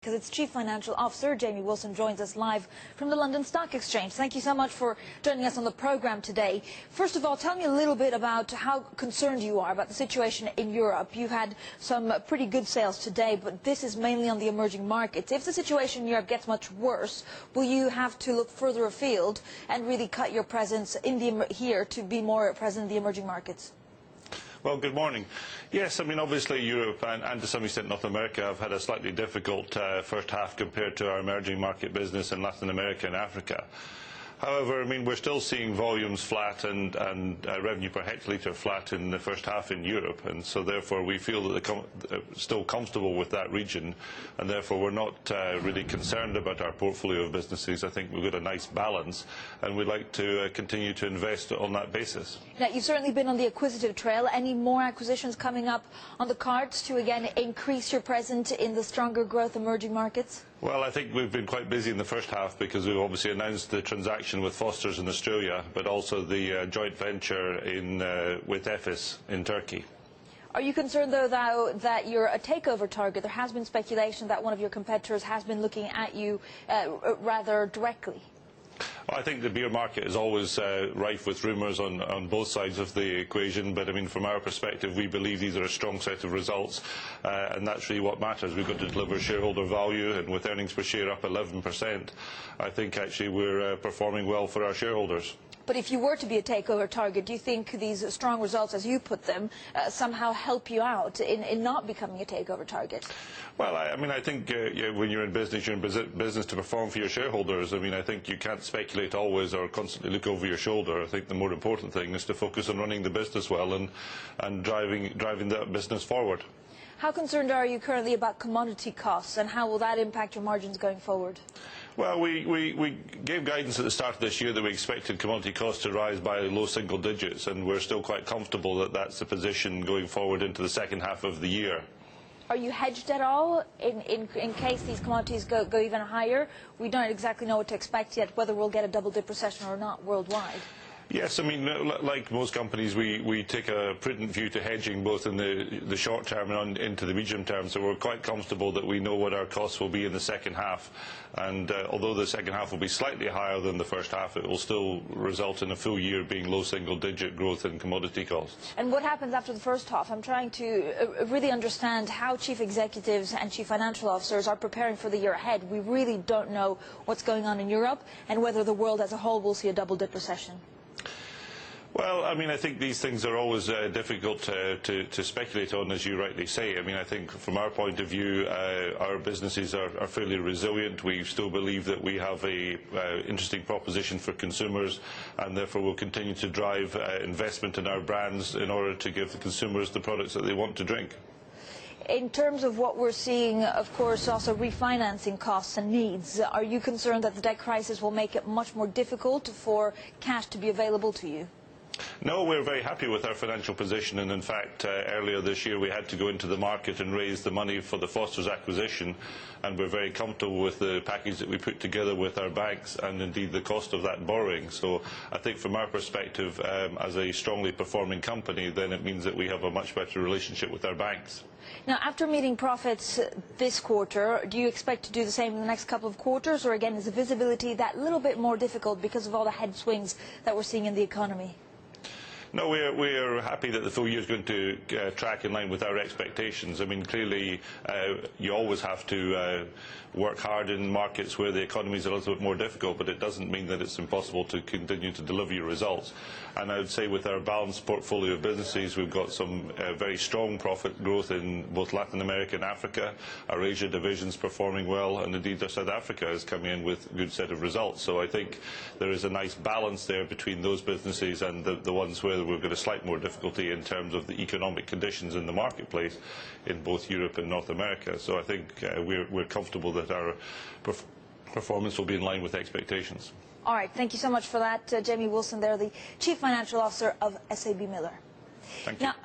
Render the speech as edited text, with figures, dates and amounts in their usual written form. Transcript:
Because its Chief Financial Officer, Jamie Wilson, joins us live from the London Stock Exchange. Thank you so much for joining us on the programme today. First of all, tell me a little bit about how concerned you are about the situation in Europe. You've had some pretty good sales today, but this is mainly on the emerging markets. If the situation in Europe gets much worse, will you have to look further afield and really cut your presence in here to be more present in the emerging markets? Well, good morning. Yes, I mean, obviously Europe and to some extent North America have had a slightly difficult first half compared to our emerging market business in Latin America and Africa. However, I mean, we're still seeing volumes flat and revenue per hectolitre flat in the first half in Europe, and so therefore we feel that they're still comfortable with that region, and therefore we're not really concerned about our portfolio of businesses. I think we've got a nice balance, and we'd like to continue to invest on that basis. Now, you've certainly been on the acquisitive trail. Any more acquisitions coming up on the cards to again increase your presence in the stronger growth emerging markets? Well, I think we've been quite busy in the first half because we've obviously announced the transaction with Foster's in Australia, but also the joint venture with Efes in Turkey. Are you concerned, though, that you're a takeover target? There has been speculation that one of your competitors has been looking at you rather directly. Well, I think the beer market is always rife with rumours on both sides of the equation, but I mean, from our perspective, we believe these are a strong set of results, and that's really what matters. We've got to deliver shareholder value, and with earnings per share up 11%, I think actually we're performing well for our shareholders. But if you were to be a takeover target, do you think these strong results, as you put them, somehow help you out in not becoming a takeover target? Well, I mean, I think when you're in business to perform for your shareholders. I mean, I think you can't speculate always or constantly look over your shoulder. I think the more important thing is to focus on running the business well and driving that business forward. How concerned are you currently about commodity costs, and how will that impact your margins going forward? Well, we gave guidance at the start of this year that we expected commodity costs to rise by low single digits, and we're still quite comfortable that that's the position going forward into the second half of the year. Are you hedged at all in case these commodities go even higher? We don't exactly know what to expect yet, whether we'll get a double-dip recession or not worldwide. Yes, I mean, like most companies, we take a prudent view to hedging both in the short term and into the medium term, so we're quite comfortable that we know what our costs will be in the second half, and although the second half will be slightly higher than the first half, it will still result in a full year being low single-digit growth in commodity costs. And what happens after the first half? I'm trying to really understand how chief executives and chief financial officers are preparing for the year ahead. We really don't know what's going on in Europe and whether the world as a whole will see a double-dip recession. Well, I mean, I think these things are always difficult to speculate on, as you rightly say. I mean, I think from our point of view, our businesses are fairly resilient. We still believe that we have a interesting proposition for consumers, and therefore we'll continue to drive investment in our brands in order to give the consumers the products that they want to drink. In terms of what we're seeing, of course, also refinancing costs and needs, are you concerned that the debt crisis will make it much more difficult for cash to be available to you? No, we're very happy with our financial position, and in fact earlier this year we had to go into the market and raise the money for the Foster's acquisition, and we're very comfortable with the package that we put together with our banks and indeed the cost of that borrowing. So I think from our perspective, as a strongly performing company, then it means that we have a much better relationship with our banks. Now, after meeting profits this quarter, do you expect to do the same in the next couple of quarters, or again is the visibility that little bit more difficult because of all the head swings that we're seeing in the economy? No, we're happy that the full year is going to track in line with our expectations. I mean, clearly, you always have to work hard in markets where the economy is a little bit more difficult, but it doesn't mean that it's impossible to continue to deliver your results. And I would say with our balanced portfolio of businesses, we've got some very strong profit growth in both Latin America and Africa. Our Asia division's performing well, and indeed our South Africa is coming in with a good set of results. So I think there is a nice balance there between those businesses and the ones where we've got a slight more difficulty in terms of the economic conditions in the marketplace in both Europe and North America. So I think we're comfortable that our performance will be in line with expectations. All right, thank you so much for that, Jamie Wilson there, the Chief Financial Officer of SABMiller. Thank you. Now,